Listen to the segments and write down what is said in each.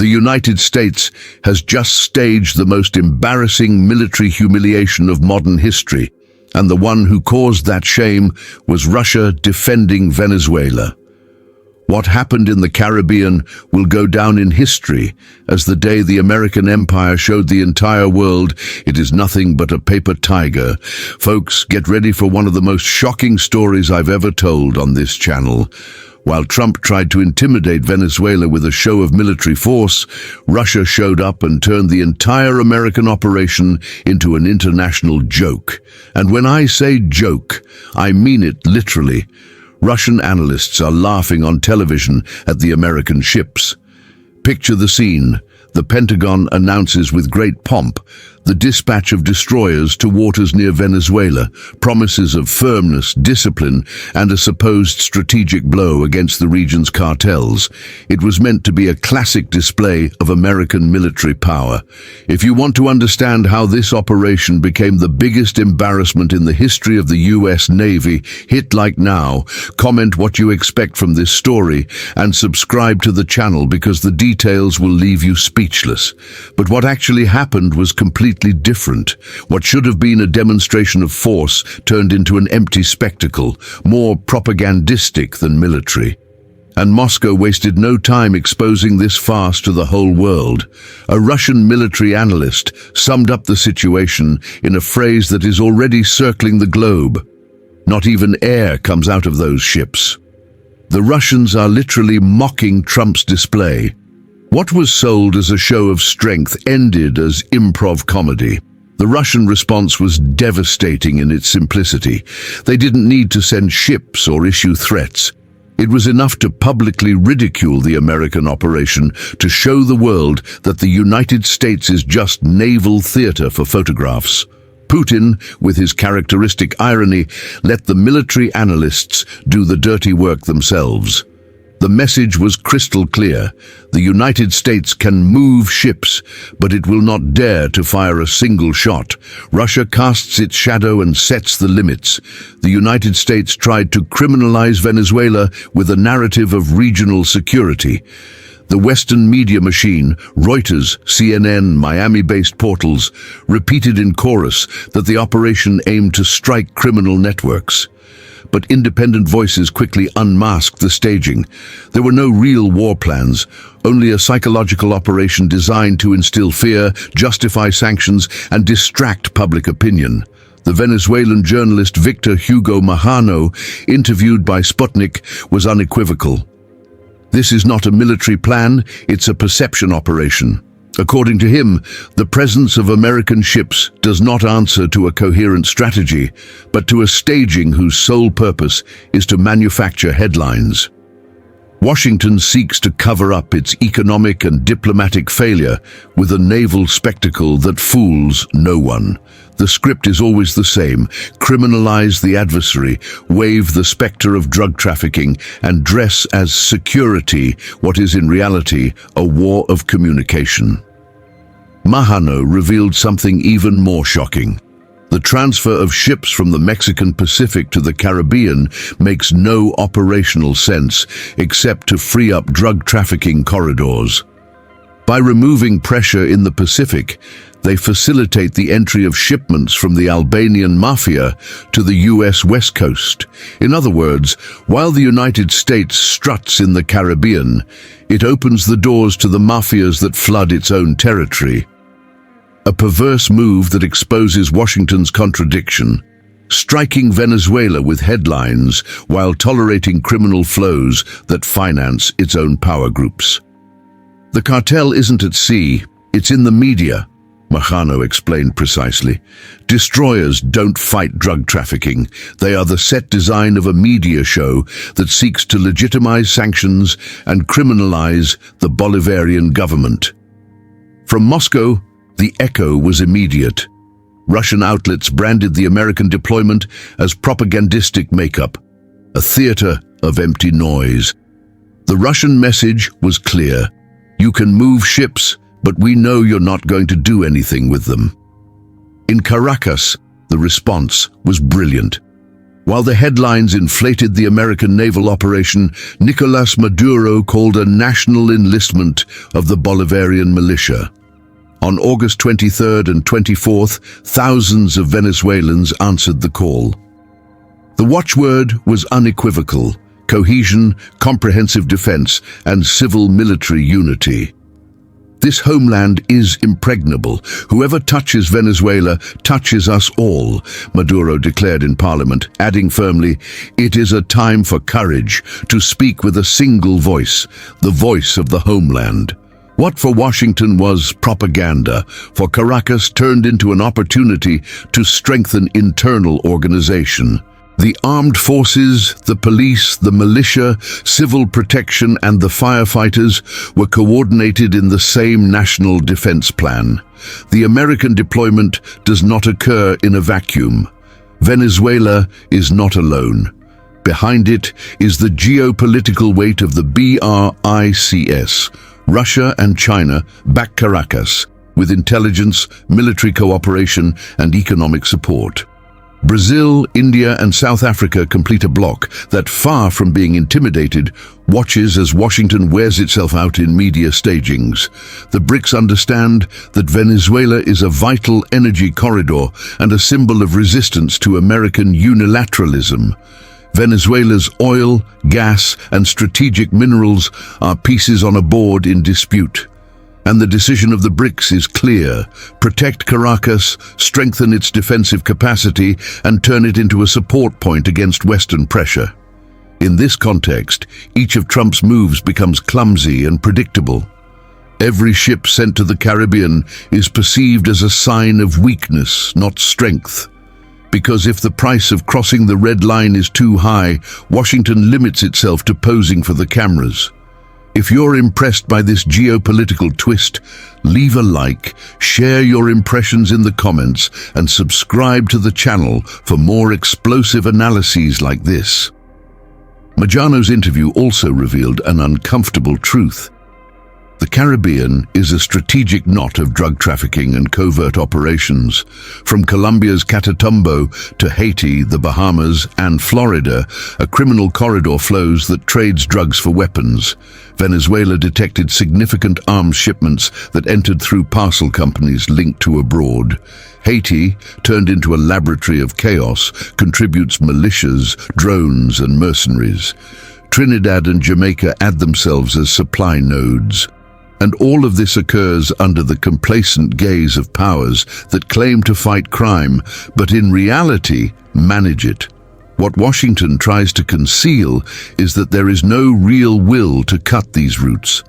The United States has just staged the most embarrassing military humiliation of modern history, and the one who caused that shame was Russia defending Venezuela. What happened in the Caribbean will go down in history as the day the American empire showed the entire world it is nothing but a paper tiger. Folks, get ready for one of the most shocking stories I've ever told on this channel. While Trump tried to intimidate Venezuela with a show of military force, Russia showed up and turned the entire American operation into an international joke. And when I say joke, I mean it literally. Russian analysts are laughing on television at the American ships. Picture the scene. The Pentagon announces with great pomp the dispatch of destroyers to waters near Venezuela, promises of firmness, discipline, and a supposed strategic blow against the region's cartels. It was meant to be a classic display of American military power. If you want to understand how this operation became the biggest embarrassment in the history of the U.S. Navy, hit like now, comment what you expect from this story, and subscribe to the channel because the details will leave you speechless. But what actually happened was completely different. What should have been a demonstration of force turned into an empty spectacle, more propagandistic than military. And Moscow wasted no time exposing this farce to the whole world. A Russian military analyst summed up the situation in a phrase that is already circling the globe. Not even air comes out of those ships. The Russians are literally mocking Trump's display. What was sold as a show of strength ended as improv comedy. The Russian response was devastating in its simplicity. They didn't need to send ships or issue threats. It was enough to publicly ridicule the American operation to show the world that the United States is just naval theater for photographs. Putin, with his characteristic irony, let the military analysts do the dirty work themselves. The message was crystal clear. The United States can move ships, but it will not dare to fire a single shot. Russia casts its shadow and sets the limits. The United States tried to criminalize Venezuela with a narrative of regional security. The Western media machine, Reuters, CNN, Miami-based portals, repeated in chorus that the operation aimed to strike criminal networks. But independent voices quickly unmasked the staging. There were no real war plans, only a psychological operation designed to instill fear, justify sanctions, and distract public opinion. The Venezuelan journalist Victor Hugo Majano, interviewed by Sputnik, was unequivocal. This is not a military plan, it's a perception operation. According to him, the presence of American ships does not answer to a coherent strategy, but to a staging whose sole purpose is to manufacture headlines. Washington seeks to cover up its economic and diplomatic failure with a naval spectacle that fools no one. The script is always the same: criminalize the adversary, wave the specter of drug trafficking, and dress as security what is in reality a war of communication. Majano revealed something even more shocking. The transfer of ships from the Mexican Pacific to the Caribbean makes no operational sense except to free up drug trafficking corridors. By removing pressure in the Pacific, they facilitate the entry of shipments from the Albanian mafia to the U.S. West Coast. In other words, while the United States struts in the Caribbean, it opens the doors to the mafias that flood its own territory. A perverse move that exposes Washington's contradiction, striking Venezuela with headlines while tolerating criminal flows that finance its own power groups. The cartel isn't at sea, it's in the media, Majano explained precisely. Destroyers don't fight drug trafficking. They are the set design of a media show that seeks to legitimize sanctions and criminalize the Bolivarian government. From Moscow, the echo was immediate. Russian outlets branded the American deployment as propagandistic makeup, a theater of empty noise. The Russian message was clear: you can move ships, but we know you're not going to do anything with them. In Caracas, the response was brilliant. While the headlines inflated the American naval operation, Nicolas Maduro called a national enlistment of the Bolivarian militia. On August 23rd and 24th, thousands of Venezuelans answered the call. The watchword was unequivocal: cohesion, comprehensive defense, and civil-military unity. This homeland is impregnable. Whoever touches Venezuela touches us all, Maduro declared in parliament, adding firmly, "It is a time for courage to speak with a single voice, the voice of the homeland." What for Washington was propaganda, for Caracas turned into an opportunity to strengthen internal organization. The armed forces, the police, the militia, civil protection, and the firefighters were coordinated in the same national defense plan. The American deployment does not occur in a vacuum. Venezuela is not alone. Behind it is the geopolitical weight of the BRICS. Russia and China back Caracas with intelligence, military cooperation, and economic support. Brazil, India, and South Africa complete a bloc that, far from being intimidated, watches as Washington wears itself out in media stagings. The BRICS understand that Venezuela is a vital energy corridor and a symbol of resistance to American unilateralism. Venezuela's oil, gas, and strategic minerals are pieces on a board in dispute. And the decision of the BRICS is clear: protect Caracas, strengthen its defensive capacity, and turn it into a support point against Western pressure. In this context, each of Trump's moves becomes clumsy and predictable. Every ship sent to the Caribbean is perceived as a sign of weakness, not strength. Because if the price of crossing the red line is too high, Washington limits itself to posing for the cameras. If you're impressed by this geopolitical twist, leave a like, share your impressions in the comments, and subscribe to the channel for more explosive analyses like this. Majano's interview also revealed an uncomfortable truth. The Caribbean is a strategic knot of drug trafficking and covert operations. From Colombia's Catatumbo to Haiti, the Bahamas, and Florida, a criminal corridor flows that trades drugs for weapons. Venezuela detected significant arms shipments that entered through parcel companies linked to abroad. Haiti, turned into a laboratory of chaos, contributes militias, drones, and mercenaries. Trinidad and Jamaica add themselves as supply nodes. And all of this occurs under the complacent gaze of powers that claim to fight crime, but in reality manage it. What Washington tries to conceal is that there is no real will to cut these routes.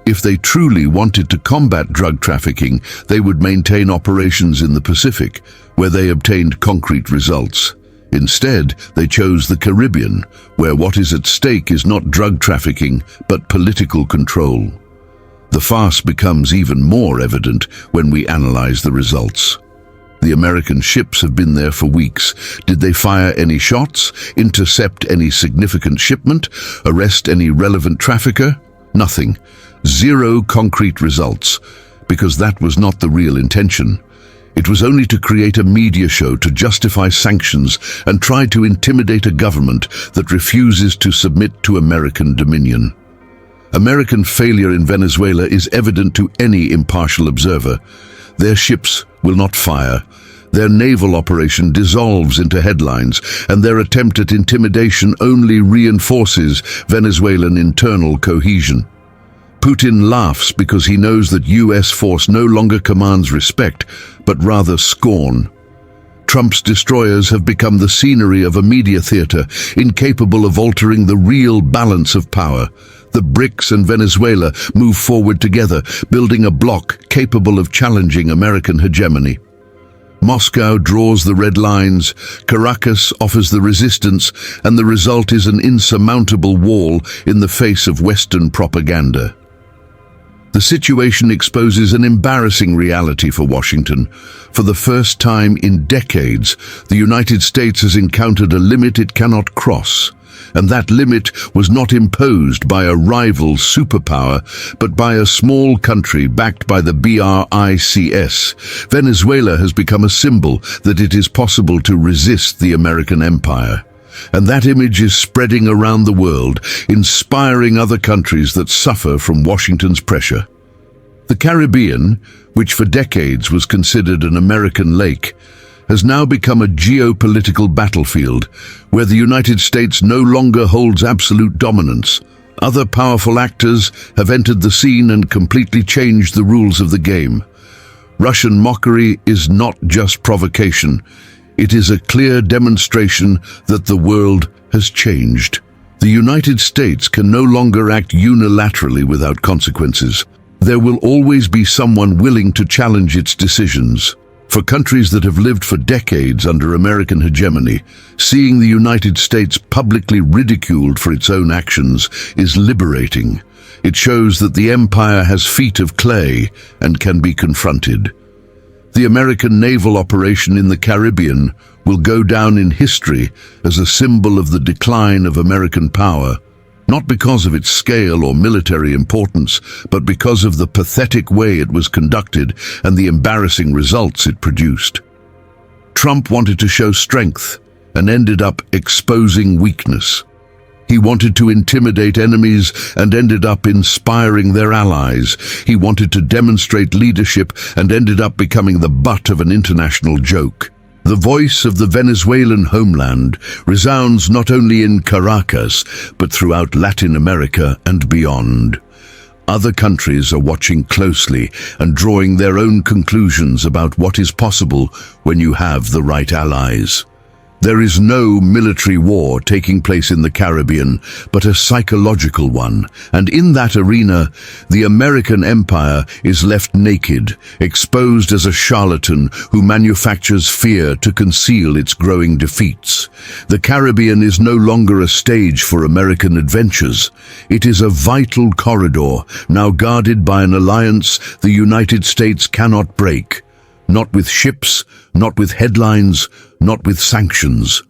If they truly wanted to combat drug trafficking, they would maintain operations in the Pacific, where they obtained concrete results. Instead, they chose the Caribbean, where what is at stake is not drug trafficking, but political control. The farce becomes even more evident when we analyze the results. The American ships have been there for weeks. Did they fire any shots, intercept any significant shipment, arrest any relevant trafficker? Nothing. Zero concrete results, because that was not the real intention. It was only to create a media show to justify sanctions and try to intimidate a government that refuses to submit to American dominion. American failure in Venezuela is evident to any impartial observer. Their ships will not fire. Their naval operation dissolves into headlines, and their attempt at intimidation only reinforces Venezuelan internal cohesion. Putin laughs because he knows that US force no longer commands respect, but rather scorn. Trump's destroyers have become the scenery of a media theater, incapable of altering the real balance of power. The BRICS and Venezuela move forward together, building a bloc capable of challenging American hegemony. Moscow draws the red lines, Caracas offers the resistance, and the result is an insurmountable wall in the face of Western propaganda. The situation exposes an embarrassing reality for Washington. For the first time in decades, the United States has encountered a limit it cannot cross. and that limit was not imposed by a rival superpower, but by a small country backed by the BRICS. Venezuela has become a symbol that it is possible to resist the American empire. And that image is spreading around the world, inspiring other countries that suffer from Washington's pressure. The Caribbean, which for decades was considered an American lake, has now become a geopolitical battlefield where the United States no longer holds absolute dominance. Other powerful actors have entered the scene and completely changed the rules of the game. Russian mockery is not just provocation. It is a clear demonstration that the world has changed. The United States can no longer act unilaterally without consequences. There will always be someone willing to challenge its decisions. For countries that have lived for decades under American hegemony, seeing the United States publicly ridiculed for its own actions is liberating. It shows that the empire has feet of clay and can be confronted. The American naval operation in the Caribbean will go down in history as a symbol of the decline of American power, not because of its scale or military importance, but because of the pathetic way it was conducted and the embarrassing results it produced. Trump wanted to show strength and ended up exposing weakness. He wanted to intimidate enemies and ended up inspiring their allies. He wanted to demonstrate leadership and ended up becoming the butt of an international joke. The voice of the Venezuelan homeland resounds not only in Caracas, but throughout Latin America and beyond. Other countries are watching closely and drawing their own conclusions about what is possible when you have the right allies. There is no military war taking place in the Caribbean, but a psychological one, and in that arena, the American empire is left naked, exposed as a charlatan who manufactures fear to conceal its growing defeats. The Caribbean is no longer a stage for American adventures. It is a vital corridor, now guarded by an alliance the United States cannot break. Not with ships, not with headlines, not with sanctions.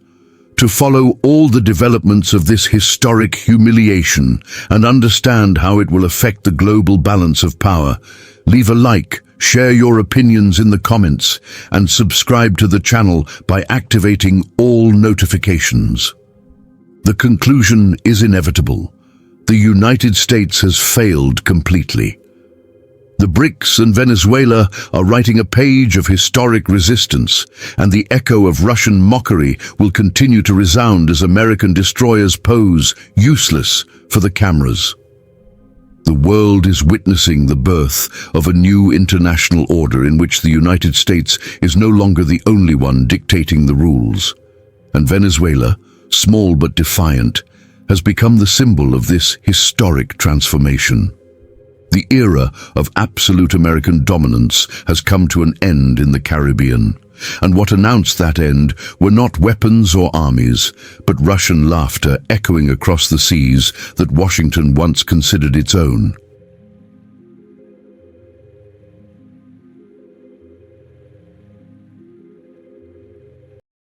To follow all the developments of this historic humiliation and understand how it will affect the global balance of power, leave a like, share your opinions in the comments, and subscribe to the channel by activating all notifications. The conclusion is inevitable. The United States has failed completely. The BRICS and Venezuela are writing a page of historic resistance, and the echo of Russian mockery will continue to resound as American destroyers pose useless for the cameras. The world is witnessing the birth of a new international order in which the United States is no longer the only one dictating the rules. And Venezuela, small but defiant, has become the symbol of this historic transformation. The era of absolute American dominance has come to an end in the Caribbean, and what announced that end were not weapons or armies, but Russian laughter echoing across the seas that Washington once considered its own.